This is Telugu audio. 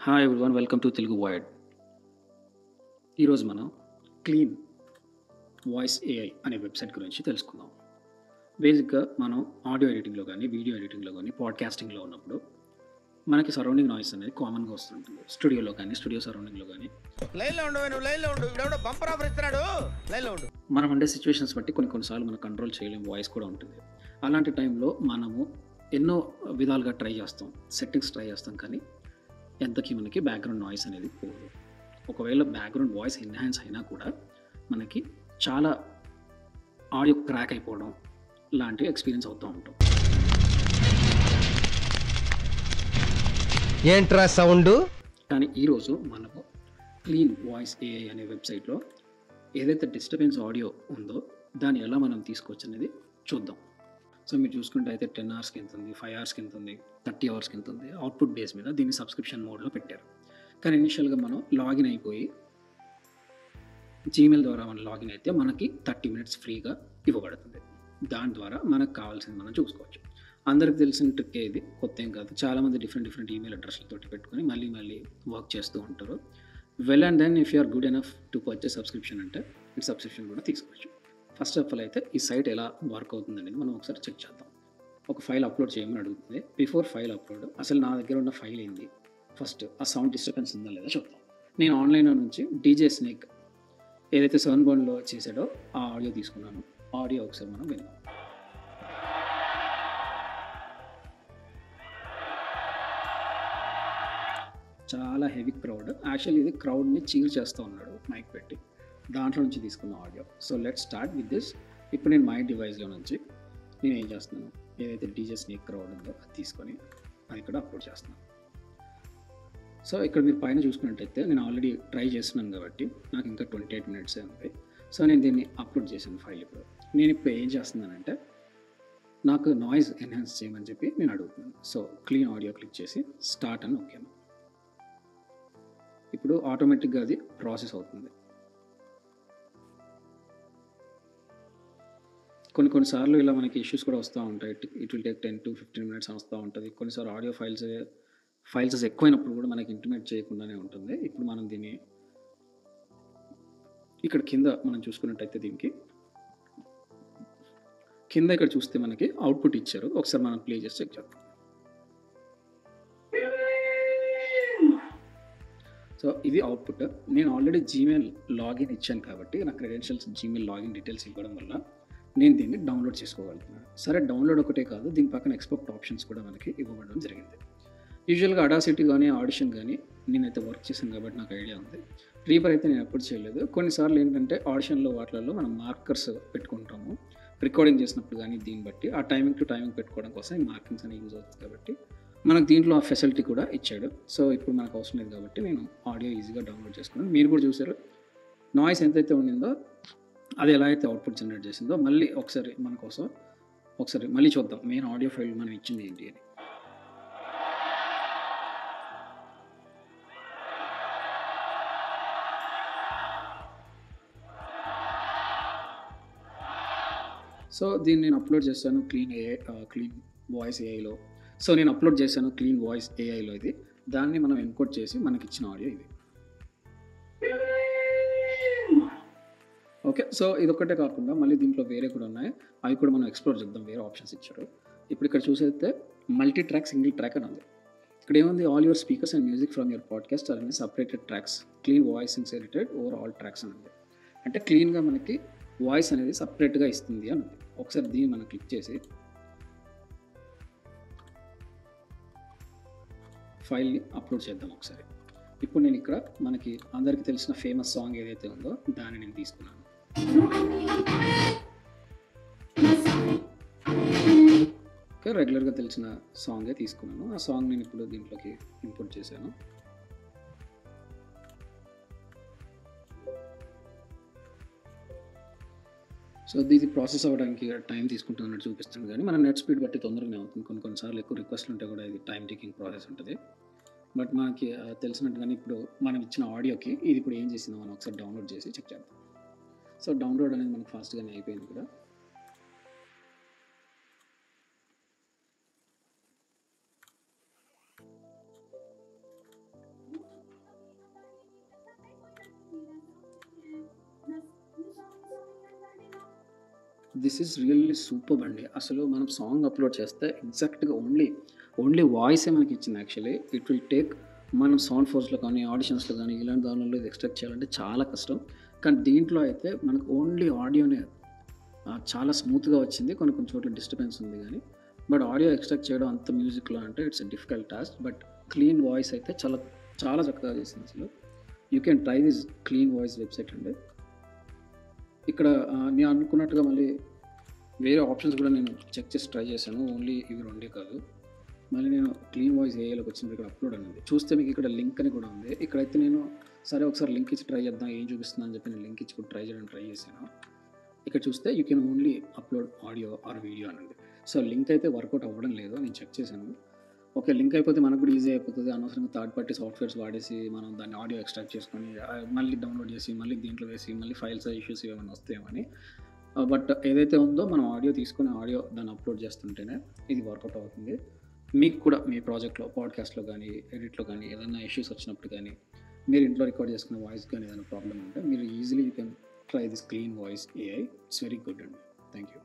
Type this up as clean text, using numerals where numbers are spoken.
Hi everyone, welcome to Telugu wide. ఈరోజు మనం క్లీన్ వాయిస్ ఏఐ అనే వెబ్సైట్ గురించి తెలుసుకుందాం. బేసిక్గా మనం ఆడియో ఎడిటింగ్లో కానీ వీడియో ఎడిటింగ్లో కానీ పాడ్కాస్టింగ్లో ఉన్నప్పుడు మనకి సరౌండింగ్ నాయిస్ అనేది కామన్గా వస్తుంటుంది. స్టూడియోలో కానీ స్టూడియో సరౌండింగ్లో కానీ మనం ఉండే సిచ్యువేషన్స్ బట్టి కొన్నిసార్లు మనం కంట్రోల్ చేయలేము, వాయిస్ కూడా ఉంటుంది. అలాంటి టైంలో మనము ఎన్నో విధాలుగా ట్రై చేస్తాం, సెట్టింగ్స్ ట్రై చేస్తాం, కానీ ఎంతకీ మనకి బ్యాక్గ్రౌండ్ నాయిస్ అనేది పోదు. ఒకవేళ బ్యాక్గ్రౌండ్ వాయిస్ ఎన్హాన్స్ అయినా కూడా మనకి చాలా ఆడియో క్రాక్ అయిపోవడం లాంటి ఎక్స్పీరియన్స్ అవుతూ ఉంటాం. ఏంట్రా సౌండ్? కానీ ఈరోజు మనము క్లీన్ వాయిస్ ఏఐ అనే వెబ్సైట్లో ఏదైతే డిస్టర్బెన్స్ ఆడియో ఉందో దాన్ని ఎలా మనం తీసుకోవచ్చు అనేది చూద్దాం. సో మీరు చూసుకుంటే అయితే 10 అవర్స్కి ఎంత ఉంది, 5 అవర్స్కి ఎంత ఉంది, 30 అవర్స్కి ఎంత ఉంది, అవుట్పుట్ బేస్ మీద దీన్ని సబ్స్క్రిప్షన్ మోడ్లో పెట్టారు. కానీ ఇనిషియల్గా మనం లాగిన్ అయిపోయి జీమెయిల్ ద్వారా మనం లాగిన్ అయితే మనకి 30 మినిట్స్ ఫ్రీగా ఇవ్వబడుతుంది. దాని ద్వారా మనకు కావాల్సింది మనం చూసుకోవచ్చు. అందరికి తెలిసిన ట్రిక్ ఇది, కొత్త ఏం కాదు. చాలామంది డిఫరెంట్ ఈమెయిల్ అడ్రస్లతో పెట్టుకొని మళ్ళీ వర్క్ చేస్తూ ఉంటారు. Well and then if you are good enough to purchase subscription అంటే ఈ సబ్స్క్రిప్షన్ కూడా తీసుకోవచ్చు. ఫస్ట్ ఆఫ్ ఆల్ అయితే ఈ సైట్ ఎలా వర్క్ అవుతుంది అనేది మనం ఒకసారి చెక్ చేద్దాం. ఒక ఫైల్ అప్లోడ్ చేయమని అడుగుతుంది. బిఫోర్ ఫైల్ అప్లోడ్ అసలు నా దగ్గర ఉన్న ఫైల్ ఏంది, ఫస్ట్ ఆ సౌండ్ డిస్టర్బెన్స్ ఉందా లేదా చూద్దాం. నేను ఆన్లైన్లో నుంచి డీజే స్నేక్ ఏదైతే సన్బర్న్లో చేసాడో ఆ ఆడియో తీసుకున్నాను. ఆడియో ఒకసారి మనం విందాం. చాలా హెవీ క్రౌడ్. యాక్చువల్లీ ఇది క్రౌడ్ని చీర్ చేస్తూ ఉన్నాడు మైక్ పెట్టి, దాంట్లో నుంచి తీసుకున్న audio. So let start with this. ఇప్పుడు నేను మై డివైస్లో నుంచి నేను ఏం చేస్తున్నాను, ఏదైతే డీజే స్నేక్ క్రౌడ్ ఉందో అది తీసుకొని అది ఇక్కడ అప్లోడ్ చేస్తున్నాను. సో ఇక్కడ మీరు పైన చూసుకున్నట్టయితే నేను ఆల్రెడీ ట్రై చేస్తున్నాను కాబట్టి నాకు ఇంకా 28 మినిట్సే ఉంది. సో నేను దీన్ని అప్లోడ్ చేశాను ఫైల్. నేను ఇప్పుడు ఏం చేస్తున్నానంటే నాకు నాయిస్ ఎన్హాన్స్ చేయమని చెప్పి నేను అడుగుతున్నాను. సో క్లీన్ ఆడియో క్లిక్ చేసి స్టార్ట్ అని నొక్కాను. ఇప్పుడు ఆటోమేటిక్గా అది ప్రాసెస్ అవుతుంది. కొన్నిసార్లు ఇలా మనకి ఇష్యూస్ కూడా వస్తూ ఉంటాయి. It will take 10 to 15 minutes వస్తూ ఉంటుంది. కొన్నిసార్లు ఆడియో ఫైల్స్ ఎక్కువైనప్పుడు కూడా మనకి ఇంటిమేట్ చేయకుండానే ఉంటుంది. ఇప్పుడు మనం దీన్ని ఇక్కడ కింద మనం చూసుకున్నట్టయితే దీనికి కింద ఇక్కడ చూస్తే మనకి అవుట్పుట్ ఇచ్చారు. ఒకసారి మనం ప్లే చేసి చెక్ చేద్దాం. సో ఇది అవుట్పుట్. నేను ఆల్రెడీ జీమెయిల్ లాగిన్ ఇచ్చాను కాబట్టి నా క్రెడెన్షియల్స్ జీమెయిల్ లాగిన్ డీటెయిల్స్ ఇవ్వడం వల్ల నేను దీన్ని డౌన్లోడ్ చేసుకోగలుగుతున్నాను. సరే, డౌన్లోడ్ ఒకటే కాదు, దీని పక్కన ఎక్స్పోర్ట్ ఆప్షన్స్ కూడా మనకి ఇవ్వబడడం జరిగింది. యూజువల్గా అడాసిటీ కానీ ఆడిషన్ కానీ నేనైతే వర్క్ చేశాను కాబట్టి నాకు ఐడియా ఉంది. రీపర్ అయితే నేను ఎప్పుడు చేయలేదు. కొన్నిసార్లు ఏంటంటే ఆడిషన్లో వాటిల్లో మనం మార్కర్స్ పెట్టుకుంటాము రికార్డింగ్ చేసినప్పుడు, కానీ దీన్ని బట్టి ఆ టైమింగ్ టు టైమింగ్ పెట్టుకోవడం కోసం ఈ మార్కింగ్స్ అనేవి యూజ్ అవుతుంది కాబట్టి మనకు దీంట్లో ఆ ఫెసిలిటీ కూడా ఇచ్చాడు. సో ఇప్పుడు మనకు అవసరం లేదు కాబట్టి నేను ఆడియో ఈజీగా డౌన్లోడ్ చేసుకున్నాను. మీరు కూడా చూసారు నాయిస్ ఎంతైతే ఉండిందో అది ఎలా అయితే అవుట్పుట్ జనరేట్ చేసిందో. మళ్ళీ ఒకసారి మన కోసం మళ్ళీ చూద్దాం మెయిన్ ఆడియో ఫైల్ మనం ఇచ్చింది ఏంటి అని. సో దీన్ని నేను అప్లోడ్ చేశాను క్లీన్ వాయిస్ ఏఐలో. సో నేను అప్లోడ్ చేశాను క్లీన్ వాయిస్ ఏఐలో. ఇది దాన్ని మనం ఎన్కోడ్ చేసి మనకి ఇచ్చిన ఆడియో ఇది. ఓకే, సో ఇదొక్కటే కాకుండా మళ్ళీ దీంట్లో వేరే కూడా ఉన్నాయి, అవి కూడా మనం ఎక్స్ప్లోర్ చేద్దాం. వేరే ఆప్షన్స్ ఇచ్చారు. ఇప్పుడు ఇక్కడ చూసేస్తే మల్టీ ట్రాక్, సింగిల్ ట్రాక్ అని ఉంది. ఇక్కడ ఏముంది, all your speakers and music from your podcast are in separated tracks, clean voice inserted over all tracks అని ఉంది. అంటే క్లీన్గా మనకి వాయిస్ అనేది సపరేట్గా ఇస్తుంది అని ఉంది. ఒకసారి దీన్ని మనం క్లిక్ చేసి ఫైల్ని అప్లోడ్ చేద్దాం ఒకసారి. ఇప్పుడు నేను ఇక్కడ మనకి అందరికీ తెలిసిన ఫేమస్ సాంగ్ ఏదైతే ఉందో దాన్ని నేను తీసుకున్నాను. ఓకే, రెగ్యులర్గా తెలిసిన సాంగే తీసుకున్నాను. ఆ సాంగ్ నేను ఇప్పుడు దీంట్లోకి ఇంపోర్ట్ చేశాను. సో ఇది ప్రాసెస్ అవ్వడానికి టైం తీసుకుంటున్నట్టు చూపిస్తుంది, కానీ మన నెట్ స్పీడ్ బట్టి తొందరగానే అవుతుంది. కొన్నిసార్లు ఎక్కువ రిక్వెస్ట్లు ఉంటే కూడా ఇది టైం టేకింగ్ ప్రాసెస్ ఉంటుంది. బట్ మనకి తెలిసినట్టుగానే ఇప్పుడు మనం ఇచ్చిన ఆడియోకి ఇది ఇప్పుడు ఏం చేసిందో మనం ఒకసారి డౌన్లోడ్ చేసి చెక్ చేద్దాం. సో డౌన్లోడ్ అనేది మనకు ఫాస్ట్గానే అయిపోయింది కూడా. దిస్ ఈజ్ రియల్లీ సూపర్బ్ అండి. అసలు మనం సాంగ్ అప్లోడ్ చేస్తే ఎగ్జాక్ట్‌గా ఓన్లీ వాయిసే మనకి ఇచ్చింది యాక్చువల్లీ. ఇట్ విల్ టేక్ మనం సౌండ్ ఫోర్స్‌లో కానీ, ఆడిషన్స్‌లో కానీ ఇలాంటి దానిలో ఇది ఎక్స్ట్రాక్ట్ చేయాలంటే చాలా కష్టం. కానీ దీంట్లో అయితే మనకు ఓన్లీ ఆడియోనే చాలా స్మూత్‌గా వచ్చింది. కొన్ని చోట్ల డిస్టర్బెన్స్ ఉంది గానీ, బట్ ఆడియో ఎక్స్ట్రాక్ట్ చేయడం అంత మ్యూజిక్‌లో అంటే it's a difficult task. But clean voice అయితే చాలా చక్కగా చేసింది అసలు. You can try this clean voice website అండి. ఇక్కడ నేను అనుకున్నట్టుగా మళ్ళీ వేరే ఆప్షన్స్ కూడా నేను చెక్ చేసి ట్రై చేశాను. ఓన్లీ ఇవి రెండే కాదు. మళ్ళీ నేను క్లీన్ వాయిస్ ఏఐలోకి వచ్చినప్పుడు ఇక్కడ అప్లోడ్ అని ఉంది. చూస్తే మీకు ఇక్కడ లింక్ అని కూడా ఉంది. ఇక్కడైతే నేను సరే ఒకసారి లింక్ ఇచ్చి ట్రై చేద్దాం ఏం చూపిస్తుందని అని చెప్పి నేను లింక్ ఇచ్చి కూడా ట్రై చేయడానికి ట్రై చేశాను. ఇక్కడ చూస్తే you can only upload audio or video అని ఉంది. సో లింక్ అయితే వర్కౌట్ అవ్వడం లేదు. నేను చెక్ చేశాను. ఓకే, లింక్ అయిపోతే మనకు కూడా ఈజీ అయిపోతుంది. అనవసరంగా థర్డ్ పార్టీ సాఫ్ట్వేర్స్ వాడేసి మనం దాన్ని ఆడియో ఎక్స్ట్రాక్ట్ చేసుకొని మళ్ళీ డౌన్లోడ్ చేసి మళ్ళీ దీంట్లో వేసి మళ్ళీ ఫైల్స్ ఇష్యూస్ ఏమైనా వస్తాయేమని. బట్ ఏదైతే ఉందో మనం ఆడియో తీసుకొని ఆడియో దాన్ని అప్లోడ్ చేస్తుంటేనే ఇది వర్కౌట్ అవుతుంది. మీకు కూడా మీ ప్రాజెక్ట్లో పాడ్కాస్ట్లో కానీ ఎడిట్లో కానీ ఏదైనా ఇష్యూస్ వచ్చినప్పుడు కానీ మీరు ఇంట్లో రికార్డ్ చేసుకున్న వాయిస్ కానీ ఏదైనా ప్రాబ్లమ్ ఉంటే మీరు easily you can try this clean voice AI. It's very good అండి. Thank you.